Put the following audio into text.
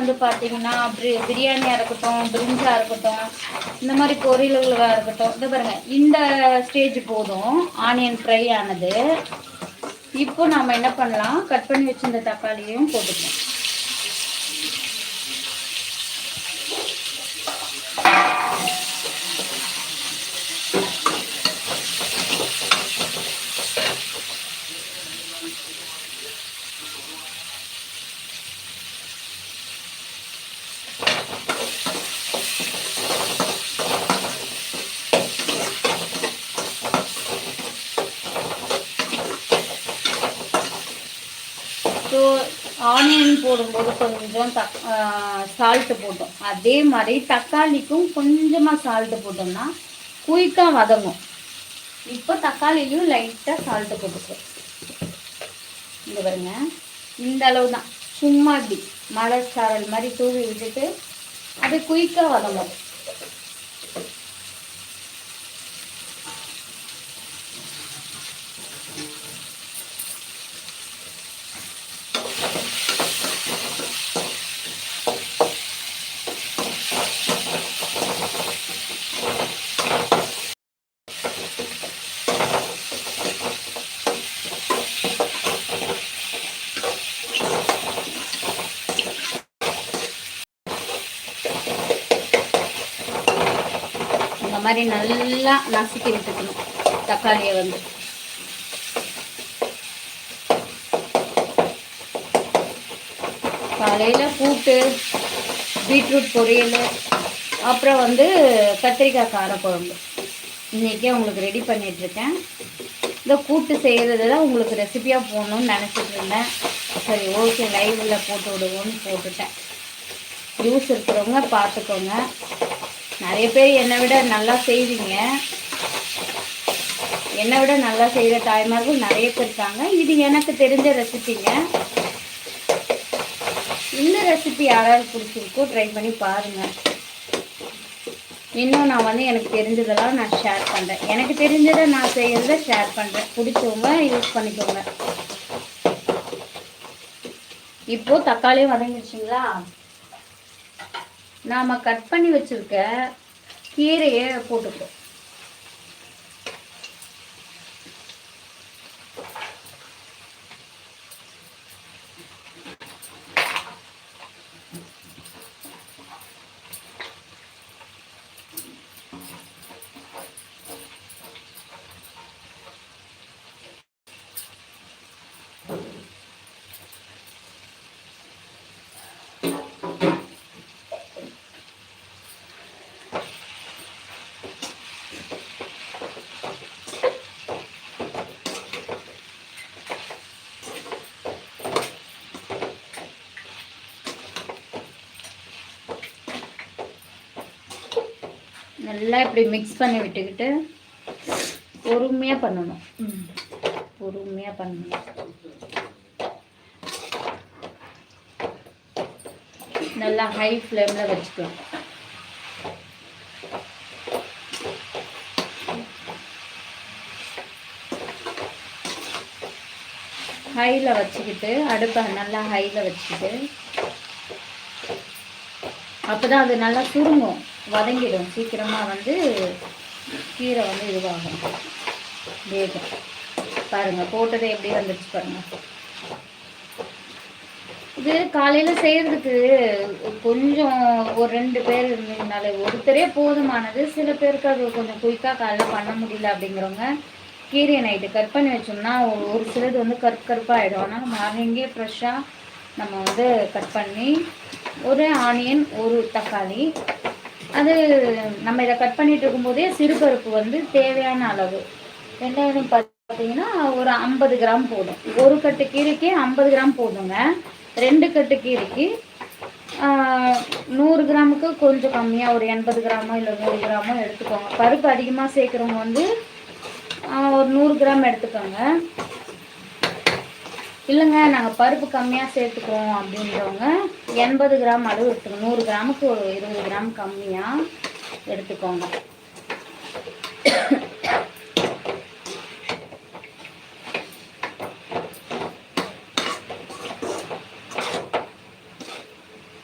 வந்து பார்த்தீங்கன்னா பிரியாணியாக இருக்கட்டும், பிரிஞ்சாக இருக்கட்டும், இந்த மாதிரி பொரியல்களாக இருக்கட்டும், இது பாருங்கள் இந்த ஸ்டேஜ் போதும் ஆனியன் ஃப்ரை ஆனது. இப்போ நாம் என்ன பண்ணலாம், கட் பண்ணி வச்சிருந்த தக்காளியையும் போட்டுக்கலாம். ஸோ ஆனியன் போடும்போது கொஞ்சம் சால்ட்டு போட்டோம், அதே மாதிரி தக்காளிக்கும் கொஞ்சமாக சால்ட்டு போட்டோம்னா குயிக்காக வதங்கும். இப்போ தக்காளிலையும் லைட்டாக சால்ட்டு போட்டுக்கிறோம். இந்த பாருங்க, இந்த அளவு தான், சும்மா இப்படி மழை சாரல் மாதிரி தூவி விட்டுட்டு அது குயிக்காக வதங்கும். இந்த மாதிரி நல்லா நசுக்கி விட்டுக்கணும் தக்காளியை வந்து. காலையில் கூட்டு, பீட்ரூட் பொரியல், அப்புறம் வந்து கத்திரிக்காய் காரக்குழம்பு இன்றைக்கே உங்களுக்கு ரெடி பண்ணிகிட்ருக்கேன். இந்த கூட்டு செய்கிறது தான் உங்களுக்கு ரெசிபியாக போடணும்னு நினச்சிட்டு இருந்தேன். சரி ஓகே, லைவில் போட்டு விடுவோன்னு போட்டுட்டேன். யூஸ் இருக்கிறவங்க பார்த்துக்கோங்க. நிறைய பேர் என்னை விட நல்லா செய்வீங்க, என்னை விட நல்லா செய்கிற தாய்மார்கள் நிறைய பேர் இருக்காங்க. இது எனக்கு தெரிஞ்ச ரெசிபிங்க. இந்த ரெசிபி யாராவது பிடிச்சிருக்கோ ட்ரை பண்ணி பாருங்கள். இன்னும் நான் வந்து எனக்கு தெரிஞ்சதெல்லாம் நான் ஷேர் பண்ணுறேன். எனக்கு தெரிஞ்சதை நான் செய்கிறத ஷேர் பண்ணுறேன். பிடிச்சவங்க யூஸ் பண்ணிக்கோங்க. இப்போது தக்காளியும் வதங்கிடுச்சிங்களா, நாம் கட் பண்ணி வச்சுருக்க கீரையை போட்டுப்போம். நல்லா இப்படி மிக்ஸ் பண்ணி விட்டுக்கிட்டு பொறுமையாக பண்ணணும். பொறுமையாக பண்ணணும். நல்லா ஹை ஃப்ளேமில் வச்சுக்கலாம். ஹையில் வச்சுக்கிட்டு அடுப்பை நல்லா ஹையில் வச்சுக்கிட்டு அப்போ தான் அது நல்லா சுருங்கும், வதங்கிடும். சீக்கிரமாக வந்து கீரை வந்து இதுவாகும், வேகும். பாருங்கள் போட்டதே எப்படி வந்துடுச்சு பாருங்கள். இது காலையில் செய்கிறதுக்கு கொஞ்சம் ஒரு 2 பேர் இருந்தீங்கனாலே ஒருத்தரே போதுமானது. சில பேருக்கு அது கொஞ்சம் குயிக்காக காலையில் பண்ண முடியல அப்படிங்கிறவங்க கீரையை நைட்டு கட் பண்ணி வச்சோம்னா ஒரு சிலது வந்து கருப்பாக ஆகிடும். ஆனால் மார்னிங்கே ஃப்ரெஷ்ஷாக நம்ம வந்து கட் பண்ணி ஒரு ஆனியன், ஒரு தக்காளி, அது நம்ம இதை கட் பண்ணிட்டு இருக்கும்போதே சிறுபருப்பு வந்து தேவையான அளவு வெங்காயம் பார்த்தீங்கன்னா ஒரு 50 கிராம் போதும். ஒரு கட்டு கீரைக்கு 50 கிராம் போதுங்க. 2 கட்டு கீரைக்கு 100 கிராமுக்கு கொஞ்சம் கம்மியாக ஒரு 80 கிராமோ இல்லை 100 கிராமோ எடுத்துக்கோங்க. பருப்பு அதிகமாக சேர்க்குறவங்க வந்து ஒரு 100 கிராம் எடுத்துக்கோங்க. இல்லைங்க நாங்கள் பருப்பு கம்மியாக சேர்த்துக்குவோம் அப்படின்றவங்க 80 கிராம் அளவு எடுத்துக்கோங்க. 100 கிராமுக்கு ஒரு 20 கிராம் கம்மியாக எடுத்துக்கோங்க.